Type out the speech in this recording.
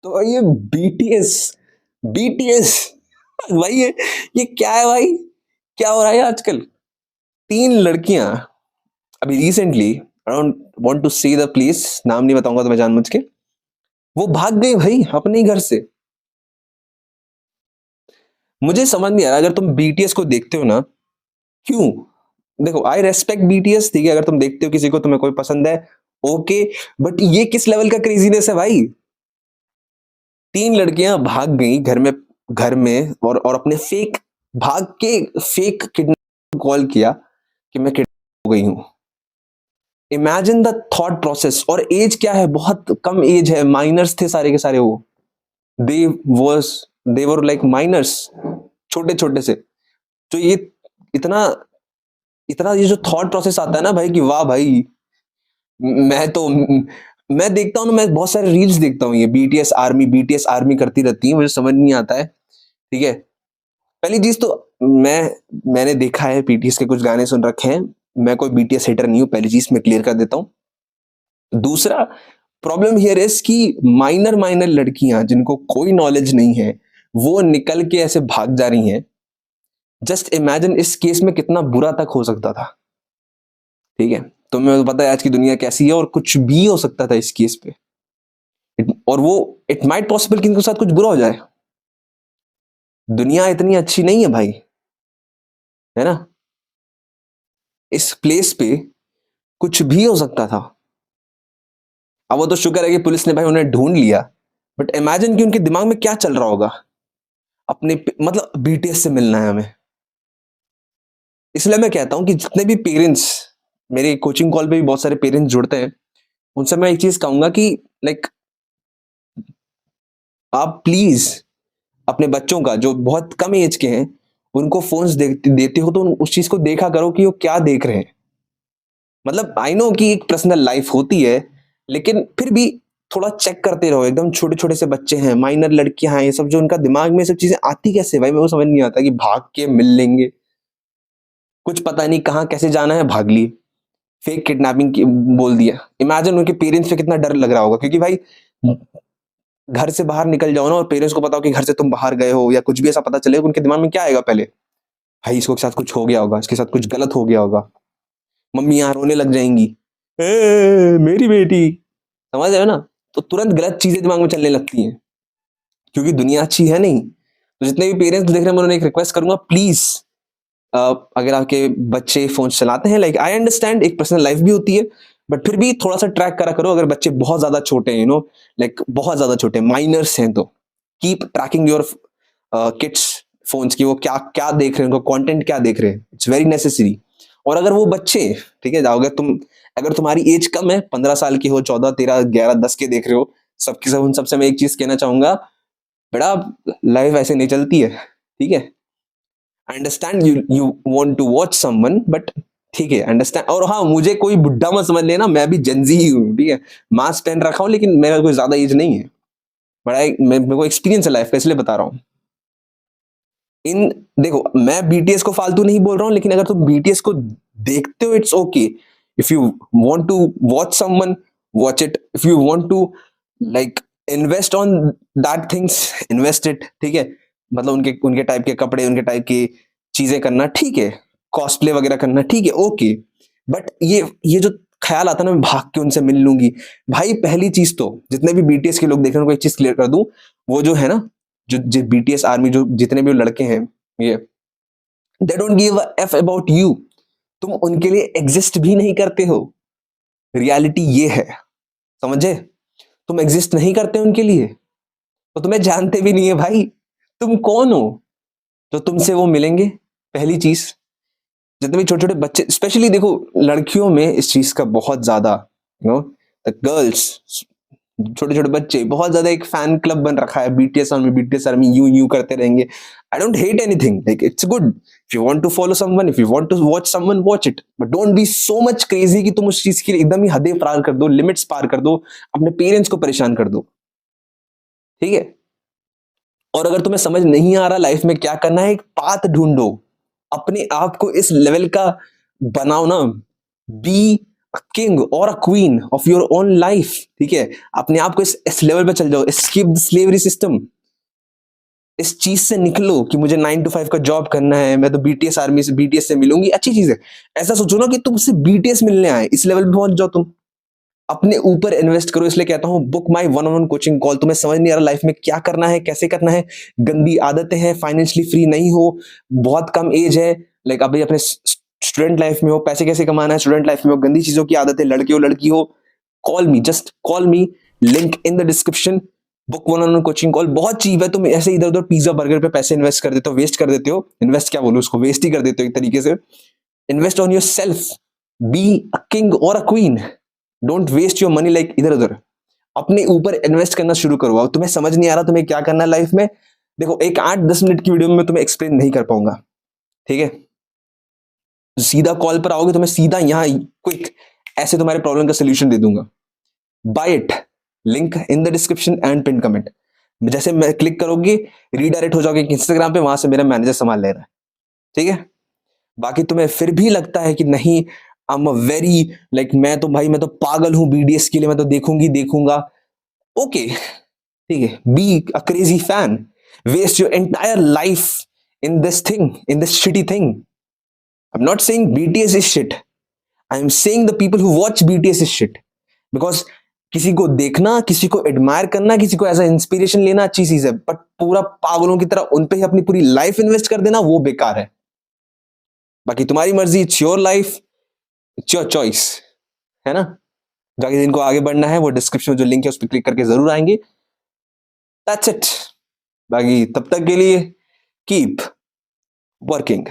तो ये BTS, BTS भाई ये क्या है भाई? क्या हो रहा है आजकल? 3 लड़कियां अभी recently, I don't want to see the place, नाम नहीं बताऊंगा तो मैं जानबूझ के, वो भाग गई भाई अपने ही घर से। मुझे समझ नहीं आ रहा, अगर तुम बीटीएस को देखते हो ना, क्यों? देखो, आई रेस्पेक्ट बीटीएस, ठीक है, अगर तुम देखते हो किसी को, तुम्हें कोई पसंद है, ओके, बट ये किस लेवल का क्रेजीनेस है भाई? 3 लड़कियां भाग गई घर में और अपने फेक, भाग के फेक किडनैप कॉल किया कि मैं किडनैप हो गई हूं। Imagine the thought process. और एज क्या है, बहुत कम एज है, माइनर्स थे सारे के सारे वो। They was they were like minors, छोटे छोटे से। तो ये इतना इतना ये जो थॉट प्रोसेस आता है ना भाई, कि वाह भाई, मैं तो मैं देखता हूँ ना, मैं बहुत सारे रील्स देखता हूँ, ये बीटीएस आर्मी करती रहती है, मुझे समझ नहीं आता है, ठीक है। पहली चीज तो मैंने देखा है, बीटीएस के कुछ गाने सुन रखे हैं, मैं कोई बीटीएस हेटर नहीं हूँ, पहली चीज मैं क्लियर कर देता हूँ। दूसरा प्रॉब्लम हियर इज कि माइनर माइनर लड़कियां जिनको कोई नॉलेज नहीं है, वो निकल के ऐसे भाग जा रही हैं। जस्ट इमेजिन इस केस में कितना बुरा तक हो सकता था, ठीक है। तुम्हें पता है आज की दुनिया कैसी है, और कुछ भी हो सकता था इस केस पे। और वो इट माइट पॉसिबल कि इनके साथ कुछ बुरा हो जाए। दुनिया इतनी अच्छी नहीं है भाई, है ना? इस प्लेस पे कुछ भी हो सकता था। अब वो तो शुक्र है कि पुलिस ने भाई उन्हें ढूंढ लिया, बट इमेजिन कि उनके दिमाग में क्या चल रहा होगा। मतलब बीटीएस से मिलना है हमें। इसलिए मैं कहता हूं कि जितने भी पेरेंट्स, मेरे कोचिंग कॉल पे भी बहुत सारे पेरेंट्स जुड़ते हैं, उनसे मैं एक चीज कहूंगा कि लाइक, आप प्लीज अपने बच्चों का, जो बहुत कम एज के हैं, उनको फोन्स देते हो तो उस चीज को देखा करो कि वो क्या देख रहे हैं। मतलब आई नो कि एक पर्सनल लाइफ होती है, लेकिन फिर भी थोड़ा चेक करते रहो। एकदम छोटे छोटे से बच्चे हैं, माइनर लड़कियां हैं, ये सब जो उनका दिमाग में ये सब चीजें आती कैसे भाई, मेरे को समझ नहीं आता। कि भाग के मिल लेंगे, कुछ पता नहीं कहाँ कैसे जाना है, भाग लिए, फेक किडनैपिंग बोल दिया। इमेजिन उनके पेरेंट्स पे कितना डर लग रहा होगा, क्योंकि भाई घर से बाहर निकल जाओ ना, और पेरेंट्स को पता हो कि घर से तुम बाहर गए हो, या कुछ भी ऐसा पता चले, उनके दिमाग में क्या आएगा पहले? भाई इसको के साथ कुछ हो गया होगा, इसके साथ कुछ गलत हो गया होगा। मम्मी यहाँ रोने लग जाएंगी, मेरी बेटी, समझ रहे हो ना? तो तुरंत गलत चीजें दिमाग में चलने लगती हैं, क्योंकि दुनिया अच्छी है नहीं। तो जितने भी पेरेंट्स देख रहे हैं, मैं उन्हें एक रिक्वेस्ट करूंगा, प्लीज, अगर आपके बच्चे फोन चलाते हैं, लाइक आई अंडरस्टैंड एक पर्सनल लाइफ भी होती है, बट फिर भी थोड़ा सा ट्रैक करा करो। अगर बच्चे बहुत ज्यादा छोटे हैं, लाइक बहुत ज्यादा छोटे माइनर्स हैं, तो keep trekking your kids phones की, वो क्या क्या देख रहे हैं, उनका कंटेंट क्या देख रहे हैं, इट्स वेरी नेसेसरी। और अगर वो बच्चे, ठीक है, अगर तुम्हारी एज कम है, 15 साल की हो, 14, 13, 11, 10 के देख रहे हो, सबके सब उन सबसे मैं एक चीज कहना चाहूंगा, बेटा लाइफ ऐसे नहीं चलती है, ठीक है। Understand, you want to watch someone, but ठीक है, अंडरस्टैंड। और हाँ, मुझे कोई बुढ़ा मत समझ लेना, मैं भी जेंजी ही हूँ, ठीक है। मास्क पहन रखा हूँ, लेकिन मेरा कोई ज्यादा एज नहीं है, बड़ा मेरे को एक्सपीरियंस है लाइफ का, इसलिए बता रहा हूँ। इन देखो, मैं बीटीएस को फालतू नहीं बोल रहा हूँ, लेकिन अगर तुम बीटीएस को देखते हो, it's okay. If you want to watch someone, watch it. If you want to like invest on that things, invest it, ठीक है। मतलब उनके उनके टाइप के कपड़े, उनके टाइप की चीजें करना, ठीक है। कॉस्प्ले वगैरह करना, ठीक है, ओके। बट ये जो ख्याल आता है ना, मैं भाग के उनसे मिल लूंगी, भाई पहली चीज तो, जितने भी बीटीएस के लोग देख रहे हैं, उनको एक चीज क्लियर कर दूं, वो जो है ना, जो बीटीएस आर्मी, जो जितने भी लड़के हैं, ये they don't give a F about you. तुम उनके लिए एग्जिस्ट भी नहीं करते हो, रियलिटी ये है, समझे? तुम एग्जिस्ट नहीं करते उनके लिए, तो तुम्हें जानते भी नहीं है भाई, तुम कौन हो जो तुमसे वो मिलेंगे। पहली चीज, जितने भी छोटे छोटे बच्चे, स्पेशली देखो लड़कियों में इस चीज का बहुत ज्यादा, द गर्ल्स, छोटे छोटे बच्चे बहुत ज्यादा एक फैन क्लब बन रखा है, बीटीएस आर्मी, यूं करते रहेंगे। I don't hate anything, like it's good. If you want to follow someone, if you want to watch someone, watch it, but don't be so much crazy कि तुम उस चीज के लिए एकदम ही हदें पार कर दो, लिमिट्स पार कर दो, अपने पेरेंट्स को परेशान कर दो, ठीक है। और अगर तुम्हें समझ नहीं आ रहा लाइफ में क्या करना है, एक पाथ ढूंढो, अपने आप को इस लेवल का बनाओ ना। बी किंग और a queen of your own life, ठीक है, अपने आप को इस लेवल पे चल जाओ, स्किप द स्लेवरी सिस्टम, इस चीज से निकलो कि मुझे 9 to 5 का जॉब करना है, मैं तो बीटीएस आर्मी से बीटीएस से मिलूंगी, अच्छी चीज है। ऐसा सोचो ना कि तुम सिर्फ बीटीएस मिलने आए, इस लेवल पे पहुंच जाओ तुम, अपने ऊपर इन्वेस्ट करो। इसलिए कहता हूं बुक माई 1-on-1 कोचिंग कॉल। तुम्हें समझ नहीं आ रहा लाइफ में क्या करना है, कैसे करना है, गंदी आदतें हैं, फाइनेंशियली फ्री नहीं हो, बहुत कम एज है, लाइक अभी अपने स्टूडेंट लाइफ में हो, पैसे कैसे कमाना है स्टूडेंट लाइफ में हो, गंदी चीजों की आदतें, लड़के हो लड़की हो, call me, just call me, link in the description. Book 1-on-1 coaching call बहुत चीप है। तुम ऐसे इधर उधर पिज्जा बर्गर पे पैसे इन्वेस्ट कर देते हो, वेस्ट कर देते हो, इन्वेस्ट क्या बोलूं उसको, वेस्ट ही कर देते हो एक तरीके से। Invest on your self, be a king और a queen, don't waste your money like इधर उधर, अपने ऊपर इन्वेस्ट करना शुरू करो। अब तुम्हें समझ नहीं आ रहा तुम्हें क्या करना है लाइफ में, देखो एक 8-10 मिनट की वीडियो में तुम्हें एक्सप्लेन नहीं कर पाऊंगा, ठीक है, सीधा कॉल पर आओगे तो मैं सीधा यहाँ क्विक ऐसे तुम्हारे प्रॉब्लम का सोल्यूशन दे दूंगा। Buy it, link in the description and pin comment. जैसे मैं क्लिक करोगे रीडायरेक्ट हो जाओगे इंस्टाग्राम पे, वहां से मेरा मैनेजर संभाल ले रहा है, ठीक है। बाकी तुम्हें फिर भी लगता है कि नहीं I am a very like, मैं तो भाई मैं तो पागल हूं बीडीएस के लिए, मैं तो देखूंगा, ओके, ठीक है, be a crazy fan, waste your entire life in this thing, in this shitty thing. I am not saying BTS is shit, I am saying the people who watch BTS is shit, because किसी को देखना, किसी को admire करना, किसी को as a inspiration लेना अच्छी चीज है, बट पूरा पागलों की तरह उन पे ही अपनी पूरी लाइफ इन्वेस्ट कर देना वो बेकार है। बाकी तुम्हारी मर्जी, it's your life, it's your choice, है ना। बाकी जिनको आगे बढ़ना है वो डिस्क्रिप्शन में जो लिंक है उस पर क्लिक करके जरूर आएंगे। That's it. बाकी तब तक के लिए कीप वर्किंग।